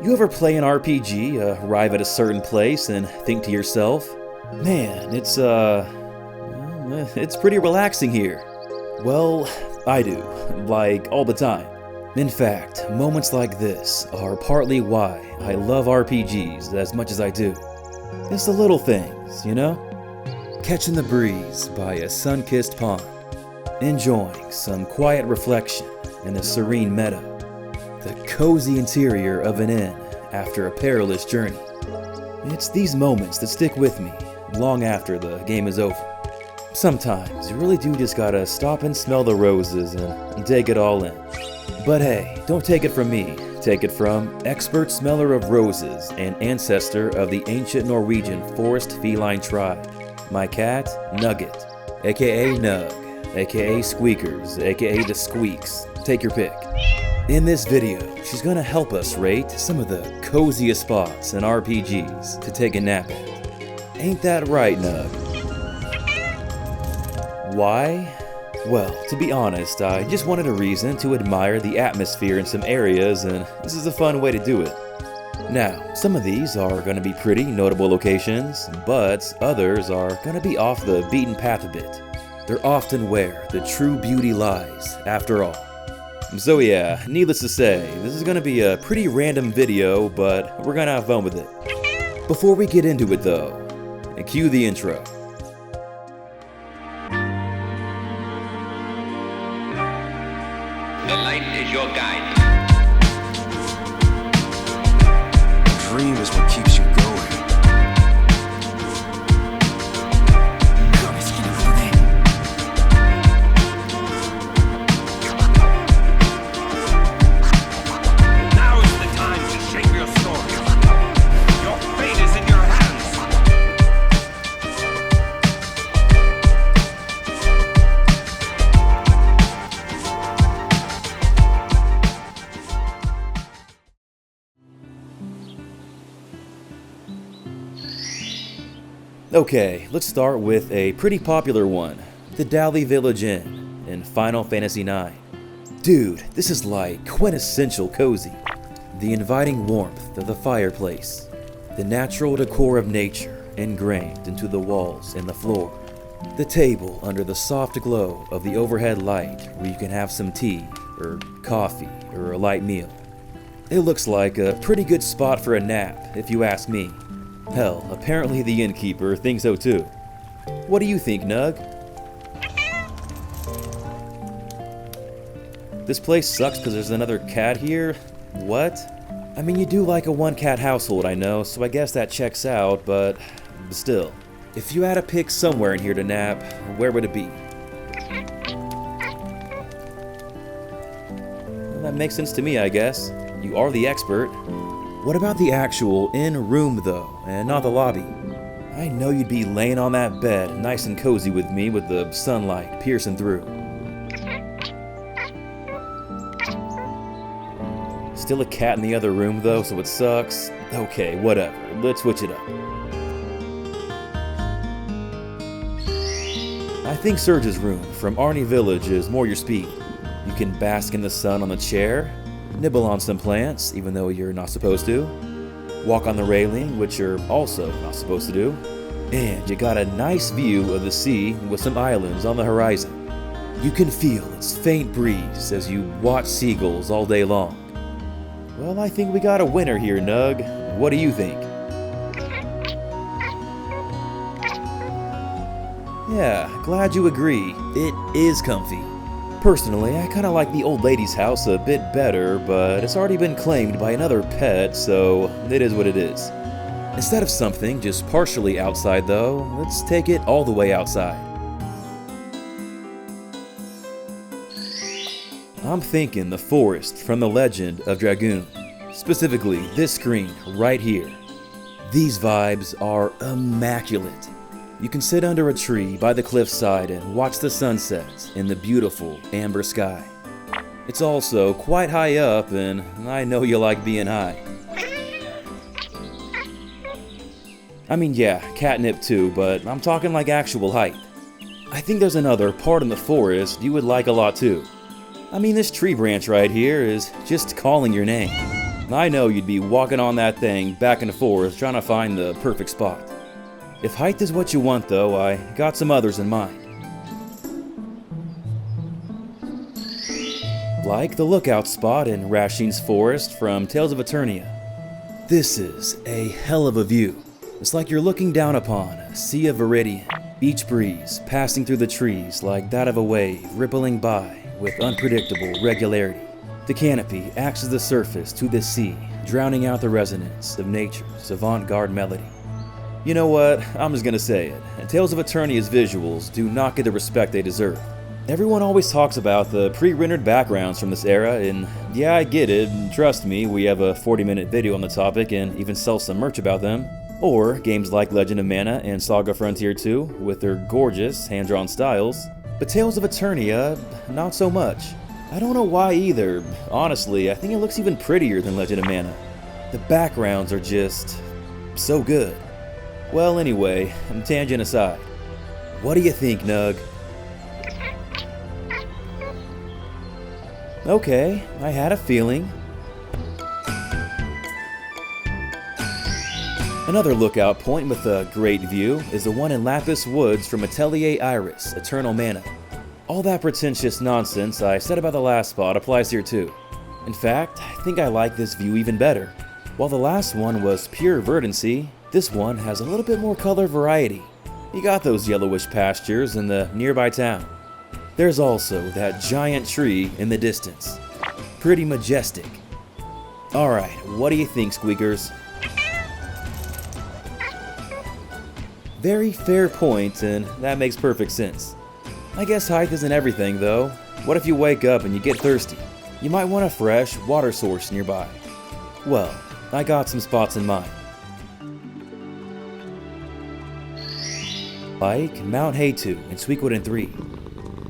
You ever play an RPG, arrive at a certain place, and think to yourself, man, it's pretty relaxing here? Well, I do, like all the time. In fact, moments like this are partly why I love RPGs as much as I do. It's the little things, you know? Catching the breeze by a sun-kissed pond, enjoying some quiet reflection in a serene meadow, the cozy interior of an inn after a perilous journey. It's these moments that stick with me long after the game is over. Sometimes you really do just gotta stop and smell the roses and take it all in. But hey, don't take it from me, take it from expert smeller of roses and ancestor of the ancient Norwegian forest feline tribe, my cat, Nugget, aka Nug, aka Squeakers, aka the Squeaks, take your pick. In this video, she's gonna help us rate some of the coziest spots in RPGs to take a nap at. Ain't that right, Nug? Why? Well, to be honest, I just wanted a reason to admire the atmosphere in some areas, and this is a fun way to do it. Now, some of these are going to be pretty notable locations, but others are going to be off the beaten path a bit. They're often where the true beauty lies, after all. So yeah, needless to say, this is going to be a pretty random video, but we're going to have fun with it. Before we get into it though, cue the intro. The light is your guide. A dream is what keeps you going. Now is the time to shape your story. Your fate is in your hands. Okay, let's start with a pretty popular one, the Dali Village Inn in Final Fantasy IX. Dude, this is like quintessential cozy. The inviting warmth of the fireplace, the natural decor of nature ingrained into the walls and the floor, the table under the soft glow of the overhead light where you can have some tea or coffee or a light meal. It looks like a pretty good spot for a nap, if you ask me. Hell, apparently the innkeeper thinks so too. What do you think, Nug? This place sucks because there's another cat here? What? I mean, you do like a one-cat household, I know, so I guess that checks out, but still. If you had to pick somewhere in here to nap, where would it be? Well, that makes sense to me, I guess. You are the expert. What about the actual in-room though, and not the lobby? I know you'd be laying on that bed, nice and cozy with me with the sunlight piercing through. Still a cat in the other room though, so it sucks. Okay, whatever, let's switch it up. I think Serge's room from Arnie Village is more your speed. You can bask in the sun on the chair, nibble on some plants, even though you're not supposed to, walk on the railing, which you're also not supposed to do, and you got a nice view of the sea with some islands on the horizon. You can feel its faint breeze as you watch seagulls all day long. Well, I think we got a winner here, Nug. What do you think? Yeah, glad you agree. It is comfy. Personally, I kinda like the old lady's house a bit better, but it's already been claimed by another pet, so it is what it is. Instead of something just partially outside though, let's take it all the way outside. I'm thinking the forest from the Legend of Dragoon. Specifically, this screen right here. These vibes are immaculate. You can sit under a tree by the cliffside and watch the sunsets in the beautiful amber sky. It's also quite high up, and I know you like being high. I mean, yeah, catnip too, but I'm talking like actual height. I think there's another part in the forest you would like a lot too. I mean, this tree branch right here is just calling your name. I know you'd be walking on that thing back and forth trying to find the perfect spot. If height is what you want though, I got some others in mind. Like the lookout spot in Rashine's Forest from Tales of Eternia. This is a hell of a view. It's like you're looking down upon a sea of Viridian, each breeze passing through the trees like that of a wave rippling by with unpredictable regularity. The canopy acts as the surface to the sea, drowning out the resonance of nature's avant-garde melody. You know what, I'm just gonna say it. Tales of Eternia's visuals do not get the respect they deserve. Everyone always talks about the pre-rendered backgrounds from this era, and yeah, I get it, and trust me, we have a 40-minute video on the topic and even sell some merch about them. Or games like Legend of Mana and Saga Frontier 2 with their gorgeous hand-drawn styles. But Tales of Eternia, not so much. I don't know why either. Honestly, I think it looks even prettier than Legend of Mana. The backgrounds are just so good. Well, anyway, tangent aside. What do you think, Nug? Okay, I had a feeling. Another lookout point with a great view is the one in Lapis Woods from Atelier Iris, Eternal Mana. All that pretentious nonsense I said about the last spot applies here too. In fact, I think I like this view even better. While the last one was pure verdancy, this one has a little bit more color variety. You got those yellowish pastures in the nearby town. There's also that giant tree in the distance. Pretty majestic. Alright, what do you think, Squeakers? Very fair point, and that makes perfect sense. I guess height isn't everything, though. What if you wake up and you get thirsty? You might want a fresh water source nearby. Well, I got some spots in mind. Like Mount Heitu in Suikoden 3.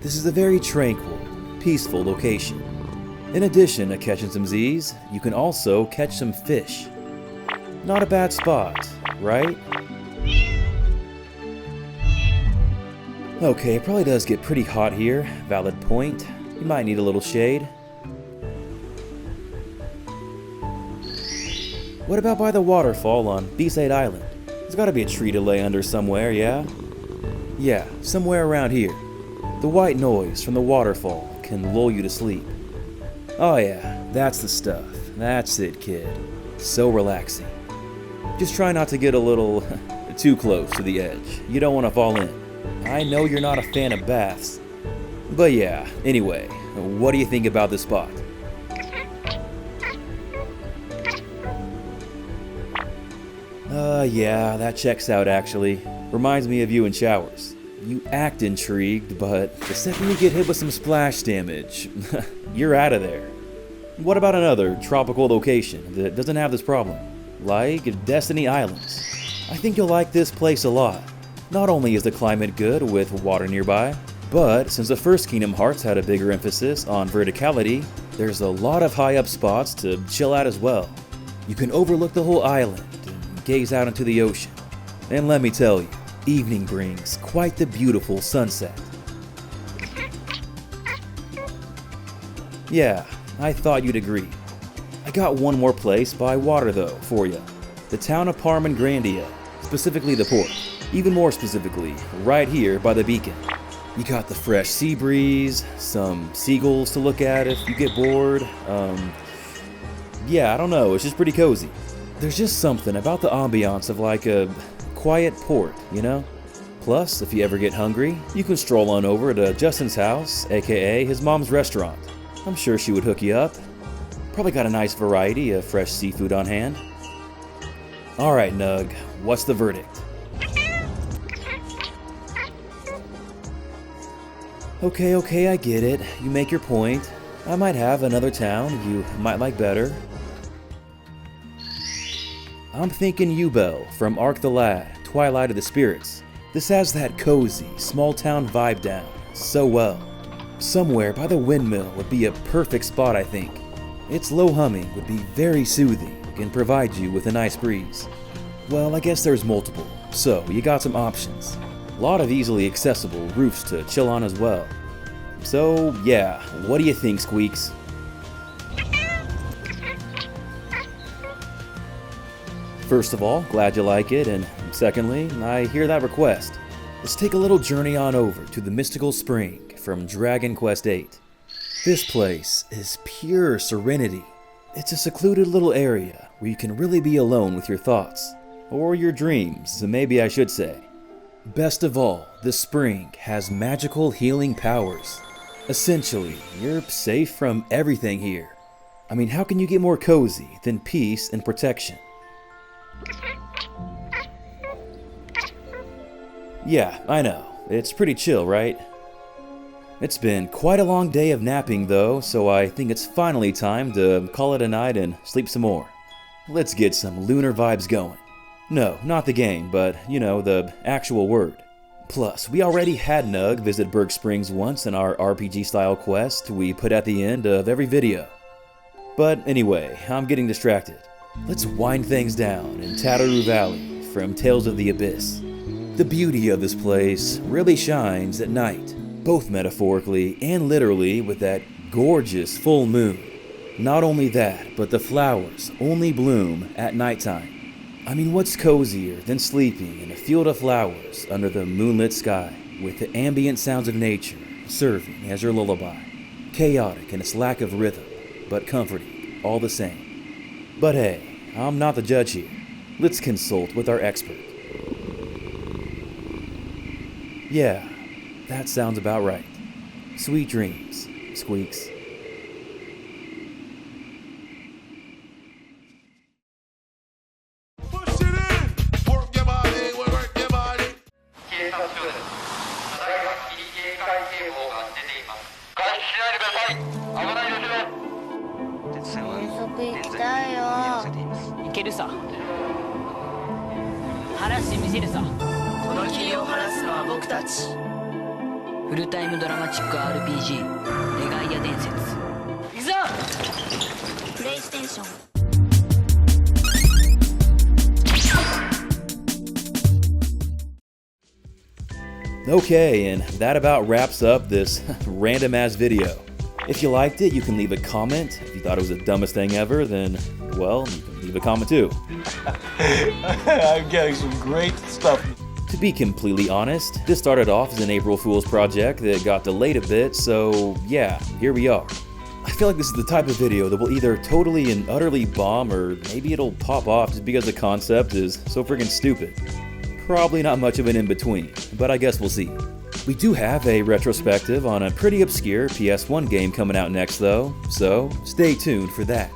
This is a very tranquil, peaceful location. In addition to catching some Z's, you can also catch some fish. Not a bad spot, right? Okay, it probably does get pretty hot here. Valid point. You might need a little shade. What about by the waterfall on B-Side Island? There's gotta be a tree to lay under somewhere, yeah? Yeah, somewhere around here. The white noise from the waterfall can lull you to sleep. Oh yeah, that's the stuff. That's it, kid. So relaxing. Just try not to get a little too close to the edge. You don't want to fall in. I know you're not a fan of baths. But yeah, anyway, what do you think about this spot? Yeah, that checks out actually. Reminds me of you in showers. You act intrigued, but the second you get hit with some splash damage, you're out of there. What about another tropical location that doesn't have this problem? Like Destiny Islands. I think you'll like this place a lot. Not only is the climate good with water nearby, but since the first Kingdom Hearts had a bigger emphasis on verticality, there's a lot of high up spots to chill out as well. You can overlook the whole island and gaze out into the ocean. And let me tell you, evening brings quite the beautiful sunset. Yeah, I thought you'd agree. I got one more place by water though for you. The town of Parman Grandia, specifically the port. Even more specifically, right here by the beacon. You got the fresh sea breeze, some seagulls to look at if you get bored. Yeah, I don't know, it's just pretty cozy. There's just something about the ambiance of like a quiet port, you know? Plus, if you ever get hungry, you can stroll on over to Justin's house, aka his mom's restaurant. I'm sure she would hook you up. Probably got a nice variety of fresh seafood on hand. Alright, Nug, what's the verdict? Okay, I get it. You make your point. I might have another town you might like better. I'm thinking Ubel from Ark the Lad, Twilight of the Spirits. This has that cozy, small town vibe down so well. Somewhere by the windmill would be a perfect spot, I think. Its low humming would be very soothing and provide you with a nice breeze. Well, I guess there's multiple, so you got some options. A lot of easily accessible roofs to chill on as well. So yeah, what do you think, Squeaks? First of all, glad you like it, and secondly, I hear that request. Let's take a little journey on over to the Mystical Spring from Dragon Quest VIII. This place is pure serenity. It's a secluded little area where you can really be alone with your thoughts, or your dreams, maybe I should say. Best of all, the spring has magical healing powers. Essentially, you're safe from everything here. I mean, how can you get more cozy than peace and protection? Yeah, I know. It's pretty chill, right? It's been quite a long day of napping though, so I think it's finally time to call it a night and sleep some more. Let's get some lunar vibes going. No, not the game, but, you know, the actual word. Plus, we already had Nug visit Berg Springs once in our RPG-style quest we put at the end of every video. But anyway, I'm getting distracted. Let's wind things down in Tataru Valley from Tales of the Abyss. The beauty of this place really shines at night, both metaphorically and literally with that gorgeous full moon. Not only that, but the flowers only bloom at nighttime. I mean, what's cozier than sleeping in a field of flowers under the moonlit sky with the ambient sounds of nature serving as your lullaby? Chaotic in its lack of rhythm, but comforting all the same. But hey, I'm not the judge here. Let's consult with our expert. Yeah, that sounds about right. Sweet dreams, Squeaks. Push it in! Work your body, work your body. 警察署です。ただいま警戒警報が出ています。外出しないでください。危ないですよ。遠足行きたいよ。いけるさ。晴らしてみせるさ。この霧を晴らすのは僕たち。フルタイムドラマチック RPG レガイア伝説。いくぞ。プレイステーション。Okay, and that about wraps up this random ass video. If you liked it, you can leave a comment. If you thought it was the dumbest thing ever, then, well, you can leave a comment too. I'm getting some great stuff. To be completely honest, this started off as an April Fool's project that got delayed a bit, so yeah, here we are. I feel like this is the type of video that will either totally and utterly bomb, or maybe it'll pop off just because the concept is so freaking stupid. Probably not much of an in-between, but I guess we'll see. We do have a retrospective on a pretty obscure PS1 game coming out next though, so stay tuned for that.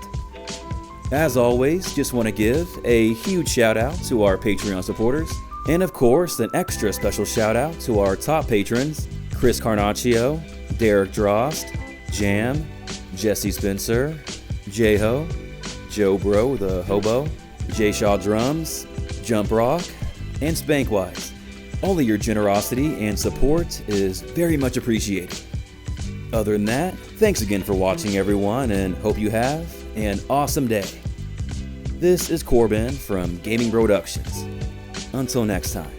As always, just want to give a huge shout out to our Patreon supporters, and of course an extra special shout out to our top patrons, Chris Carnaccio, Derek Drost, Jam, Jesse Spencer, J-Ho, Joe Bro the Hobo, J Shaw Drums, Jump Rock, and Spankwise. All of your generosity and support is very much appreciated. Other than that, thanks again for watching everyone, and hope you have an awesome day. This is Corbin from Gaming Productions. Until next time.